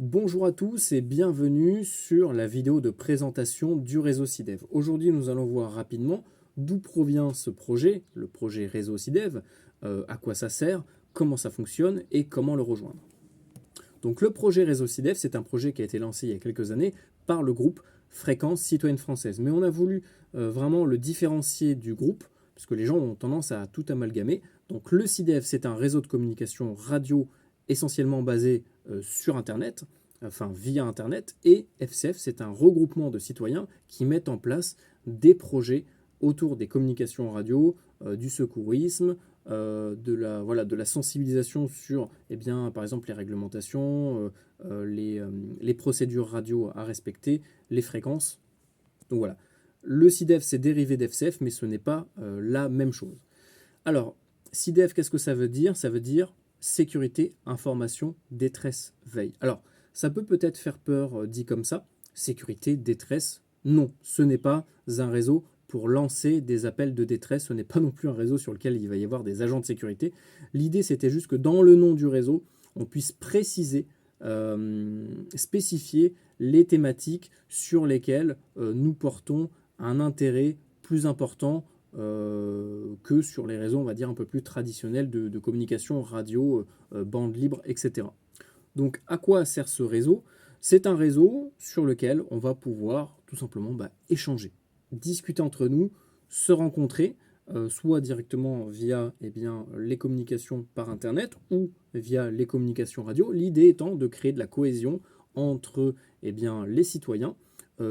Bonjour à tous et bienvenue sur la vidéo de présentation du réseau SIDEV. Aujourd'hui, nous allons voir rapidement d'où provient ce projet, le projet réseau SIDEV, à quoi ça sert, comment ça fonctionne et comment le rejoindre. Donc le projet réseau SIDEV, c'est un projet qui a été lancé il y a quelques années par le groupe Fréquence Citoyenne Française. Mais on a voulu vraiment le différencier du groupe, puisque les gens ont tendance à tout amalgamer. Donc le SIDEV, c'est un réseau de communication radio essentiellement basé sur Internet, enfin via Internet, et FCF, c'est un regroupement de citoyens qui mettent en place des projets autour des communications radio, du secourisme, de la sensibilisation sur, par exemple, les réglementations, les procédures radio à respecter, les fréquences. Donc voilà, le SIDEV, c'est dérivé d'FCF, mais ce n'est pas la même chose. Alors, SIDEV, qu'est-ce que ça veut dire? Ça veut dire sécurité, information, détresse, veille. Alors, ça peut peut-être faire peur dit comme ça. Sécurité, détresse, non, ce n'est pas un réseau pour lancer des appels de détresse. Ce n'est pas non plus un réseau sur lequel il va y avoir des agents de sécurité. L'idée, c'était juste que dans le nom du réseau, on puisse préciser, spécifier les thématiques sur lesquelles nous portons un intérêt plus important que sur les réseaux, on va dire, un peu plus traditionnels de communication radio, bande libre, etc. Donc, à quoi sert ce réseau? C'est un réseau sur lequel on va pouvoir tout simplement échanger, discuter entre nous, se rencontrer, soit directement via les communications par Internet ou via les communications radio. L'idée étant de créer de la cohésion entre les citoyens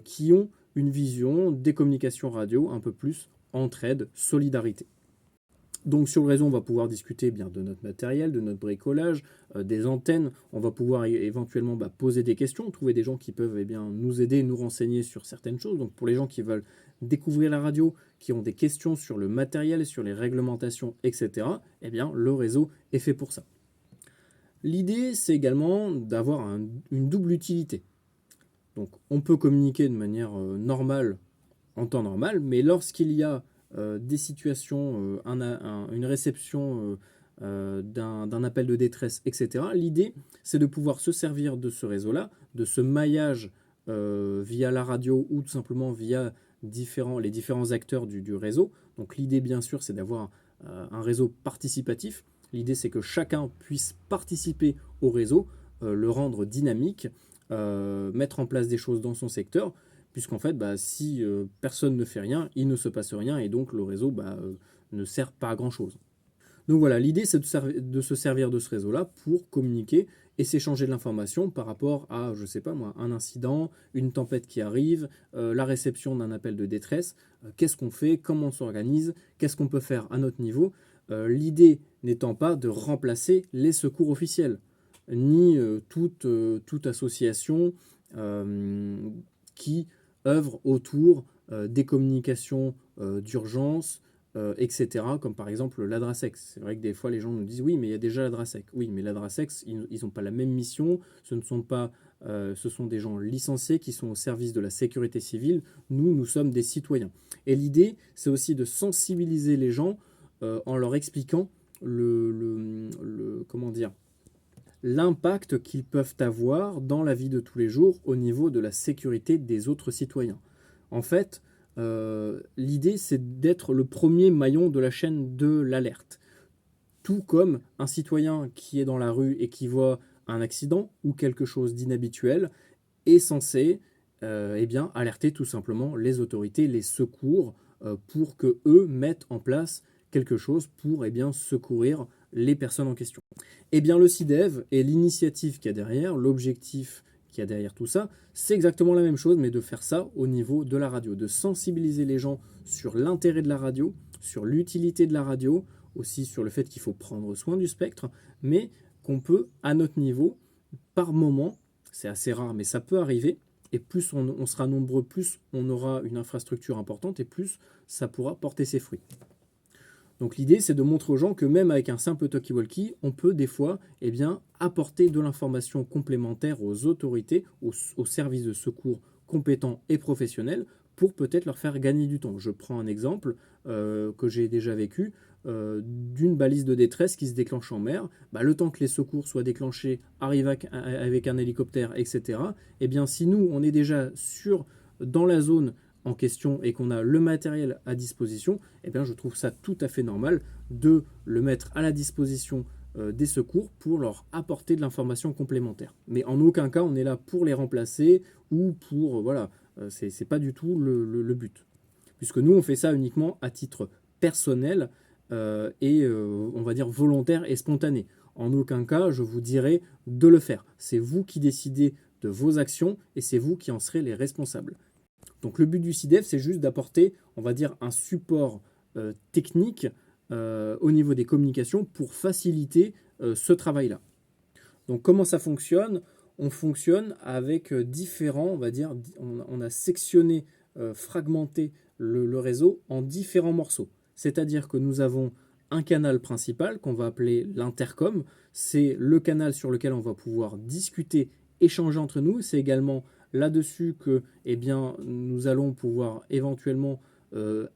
qui ont une vision des communications radio un peu plus entraide, solidarité. Donc sur le réseau, on va pouvoir discuter de notre matériel, de notre bricolage, des antennes. On va pouvoir éventuellement poser des questions, trouver des gens qui peuvent nous aider, nous renseigner sur certaines choses. Donc pour les gens qui veulent découvrir la radio, qui ont des questions sur le matériel, sur les réglementations, etc., le réseau est fait pour ça. L'idée, c'est également d'avoir une double utilité. Donc on peut communiquer de manière normale en temps normal, mais lorsqu'il y a des situations, une réception d'un appel de détresse, etc., l'idée, c'est de pouvoir se servir de ce réseau-là, de ce maillage via la radio ou tout simplement via les différents acteurs du réseau. Donc l'idée, bien sûr, c'est d'avoir un réseau participatif. L'idée, c'est que chacun puisse participer au réseau, le rendre dynamique, mettre en place des choses dans son secteur, puisqu'en fait, si personne ne fait rien, il ne se passe rien, et donc le réseau ne sert pas à grand-chose. Donc voilà, l'idée, c'est de se servir de ce réseau-là pour communiquer et s'échanger de l'information par rapport à, je sais pas moi, un incident, une tempête qui arrive, la réception d'un appel de détresse, qu'est-ce qu'on fait, comment on s'organise, qu'est-ce qu'on peut faire à notre niveau. L'idée n'étant pas de remplacer les secours officiels, ni toute association qui œuvre autour des communications d'urgence, etc., comme par exemple l'Adrasec. C'est vrai que des fois les gens nous disent oui, mais il y a déjà l'Adrasec. Oui, mais l'Adrasec, ils n'ont pas la même mission, ce sont des gens licenciés qui sont au service de la sécurité civile. Nous sommes des citoyens. Et l'idée, c'est aussi de sensibiliser les gens en leur expliquant comment dire, l'impact qu'ils peuvent avoir dans la vie de tous les jours au niveau de la sécurité des autres citoyens. En fait, l'idée, c'est d'être le premier maillon de la chaîne de l'alerte. Tout comme un citoyen qui est dans la rue et qui voit un accident ou quelque chose d'inhabituel est censé alerter tout simplement les autorités, les secours, pour que eux mettent en place quelque chose pour secourir les personnes en question. Le SIDEV et l'initiative qu'il y a derrière, l'objectif qu'il y a derrière tout ça, c'est exactement la même chose, mais de faire ça au niveau de la radio, de sensibiliser les gens sur l'intérêt de la radio, sur l'utilité de la radio, aussi sur le fait qu'il faut prendre soin du spectre, mais qu'on peut, à notre niveau, par moment, c'est assez rare, mais ça peut arriver, et plus on sera nombreux, plus on aura une infrastructure importante, et plus ça pourra porter ses fruits. Donc l'idée, c'est de montrer aux gens que même avec un simple talkie-walkie, on peut des fois apporter de l'information complémentaire aux autorités, aux services de secours compétents et professionnels, pour peut-être leur faire gagner du temps. Je prends un exemple que j'ai déjà vécu. d'une balise de détresse qui se déclenche en mer, le temps que les secours soient déclenchés, arrivent avec un hélicoptère, etc., eh bien si nous, on est déjà dans la zone en question et qu'on a le matériel à disposition, eh bien je trouve ça tout à fait normal de le mettre à la disposition des secours pour leur apporter de l'information complémentaire. Mais en aucun cas on est là pour les remplacer ou pour... voilà, c'est pas du tout le but. Puisque nous on fait ça uniquement à titre personnel et on va dire volontaire et spontané. En aucun cas je vous dirais de le faire. C'est vous qui décidez de vos actions et c'est vous qui en serez les responsables. Donc le but du CIDEF, c'est juste d'apporter, on va dire, un support technique au niveau des communications pour faciliter ce travail-là. Donc comment ça fonctionne? On fonctionne avec différents, on va dire, on a sectionné, fragmenté le réseau en différents morceaux. C'est-à-dire que nous avons un canal principal qu'on va appeler l'intercom. C'est le canal sur lequel on va pouvoir discuter, échanger entre nous. C'est également là-dessus que nous allons pouvoir éventuellement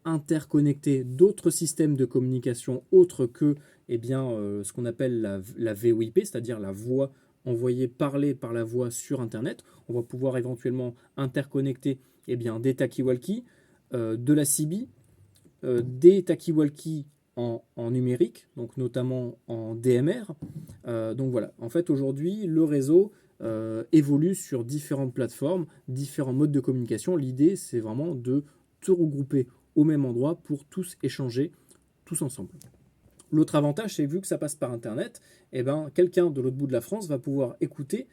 interconnecter d'autres systèmes de communication autres que ce qu'on appelle la VoIP, c'est-à-dire la voix envoyée parlée par la voix sur Internet. On va pouvoir éventuellement interconnecter des talkie-walkie, de la CB, des talkie-walkie en numérique, donc notamment en DMR. Donc voilà, en fait aujourd'hui le réseau évolue sur différentes plateformes, différents modes de communication. L'idée c'est vraiment de tout regrouper au même endroit pour tous échanger tous ensemble. L'autre avantage, c'est vu que ça passe par Internet, quelqu'un de l'autre bout de la France va pouvoir écouter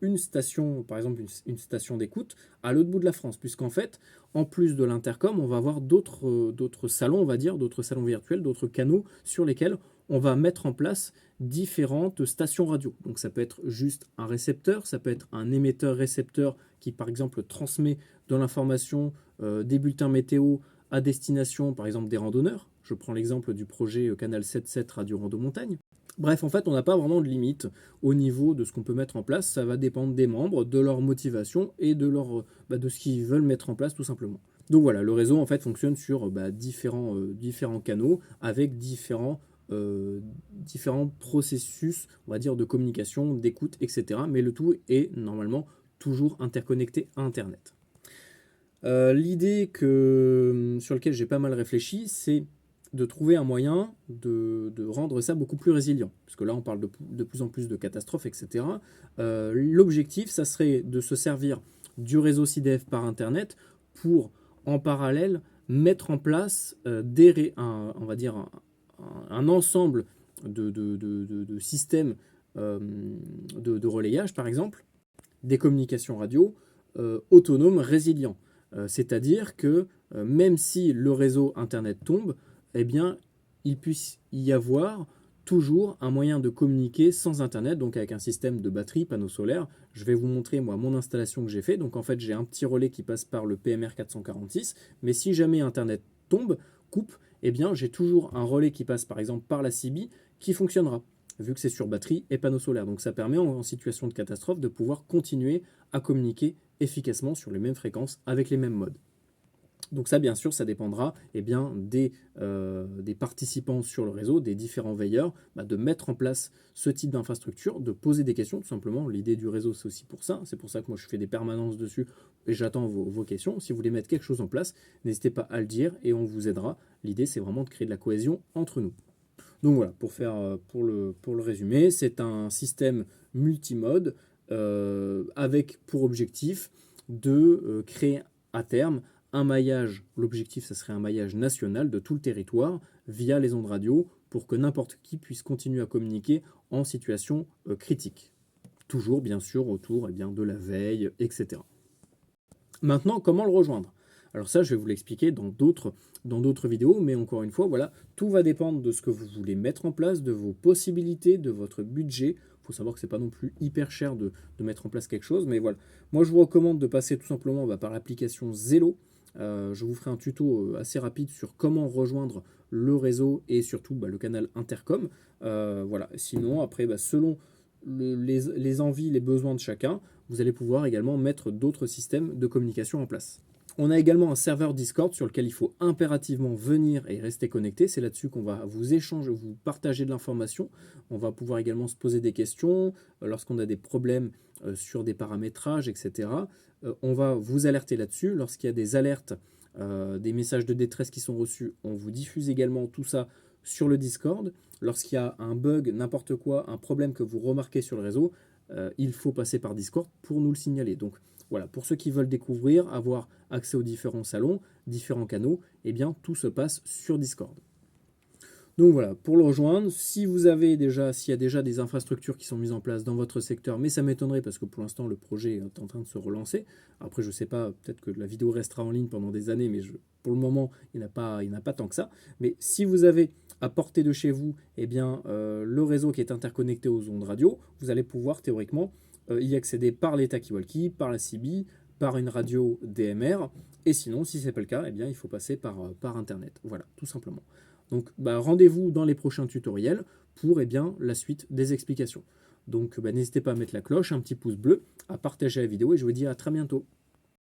une station, par exemple une station d'écoute, à l'autre bout de la France, puisqu'en fait, en plus de l'intercom, on va avoir d'autres salons, on va dire, d'autres salons virtuels, d'autres canaux sur lesquels on va mettre en place différentes stations radio. Donc ça peut être juste un récepteur, ça peut être un émetteur-récepteur qui, par exemple, transmet de l'information des bulletins météo à destination, par exemple, des randonneurs. Je prends l'exemple du projet Canal 7.7 Radio Rando Montagne. Bref, en fait, on n'a pas vraiment de limite au niveau de ce qu'on peut mettre en place. Ça va dépendre des membres, de leur motivation et de ce qu'ils veulent mettre en place, tout simplement. Donc voilà, le réseau, en fait, fonctionne sur différents canaux avec différents processus, on va dire, de communication, d'écoute, etc. Mais le tout est normalement toujours interconnecté à Internet. L'idée sur laquelle j'ai pas mal réfléchi, c'est de trouver un moyen de rendre ça beaucoup plus résilient. Parce que là, on parle de plus en plus de catastrophes, etc. L'objectif, ça serait de se servir du réseau CIDEF par Internet pour, en parallèle, mettre en place on va dire un ensemble de systèmes de relayage, par exemple, des communications radio autonomes résilients. C'est-à-dire que même si le réseau Internet tombe, il puisse y avoir toujours un moyen de communiquer sans Internet, donc avec un système de batterie, panneaux solaires. Je vais vous montrer moi mon installation que j'ai fait. Donc en fait j'ai un petit relais qui passe par le PMR 446, mais si jamais Internet coupe, j'ai toujours un relais qui passe par exemple par la CB qui fonctionnera, vu que c'est sur batterie et panneaux solaires. Donc ça permet en situation de catastrophe de pouvoir continuer à communiquer efficacement sur les mêmes fréquences avec les mêmes modes. Donc ça, bien sûr, ça dépendra des participants sur le réseau, des différents veilleurs, de mettre en place ce type d'infrastructure, de poser des questions, tout simplement. L'idée du réseau, c'est aussi pour ça. C'est pour ça que moi, je fais des permanences dessus et j'attends vos questions. Si vous voulez mettre quelque chose en place, n'hésitez pas à le dire et on vous aidera. L'idée, c'est vraiment de créer de la cohésion entre nous. Donc voilà, pour le résumer, c'est un système multimode avec pour objectif de créer à terme un maillage. L'objectif, ça serait un maillage national de tout le territoire via les ondes radio pour que n'importe qui puisse continuer à communiquer en situation critique. Toujours, bien sûr, autour de la veille, etc. Maintenant, comment le rejoindre? Alors ça, je vais vous l'expliquer dans d'autres vidéos, mais encore une fois, voilà, tout va dépendre de ce que vous voulez mettre en place, de vos possibilités, de votre budget. Il faut savoir que c'est pas non plus hyper cher de mettre en place quelque chose, mais voilà. Moi, je vous recommande de passer tout simplement par l'application Zello. Je vous ferai un tuto assez rapide sur comment rejoindre le réseau et surtout le canal Intercom. Voilà. Sinon, après, selon les envies, les besoins de chacun, vous allez pouvoir également mettre d'autres systèmes de communication en place. On a également un serveur Discord sur lequel il faut impérativement venir et rester connecté. C'est là-dessus qu'on va vous échanger, vous partager de l'information. On va pouvoir également se poser des questions lorsqu'on a des problèmes sur des paramétrages, etc. On va vous alerter là-dessus. Lorsqu'il y a des alertes, des messages de détresse qui sont reçus, on vous diffuse également tout ça sur le Discord. Lorsqu'il y a un bug, n'importe quoi, un problème que vous remarquez sur le réseau, il faut passer par Discord pour nous le signaler. Donc voilà, pour ceux qui veulent découvrir, avoir accès aux différents salons, différents canaux, eh bien tout se passe sur Discord. Donc voilà, pour le rejoindre, s'il y a déjà des infrastructures qui sont mises en place dans votre secteur, mais ça m'étonnerait parce que pour l'instant le projet est en train de se relancer. Après, je ne sais pas, peut-être que la vidéo restera en ligne pendant des années, mais pour le moment, il n'y en a pas tant que ça. Mais si vous avez à portée de chez vous, eh bien, le réseau qui est interconnecté aux ondes radio, vous allez pouvoir théoriquement y accéder par les talkie-walkie, par la CB, par une radio DMR, et sinon, si ce n'est pas le cas, eh bien, il faut passer par Internet. Voilà, tout simplement. Donc rendez-vous dans les prochains tutoriels pour la suite des explications. Donc n'hésitez pas à mettre la cloche, un petit pouce bleu, à partager la vidéo et je vous dis à très bientôt.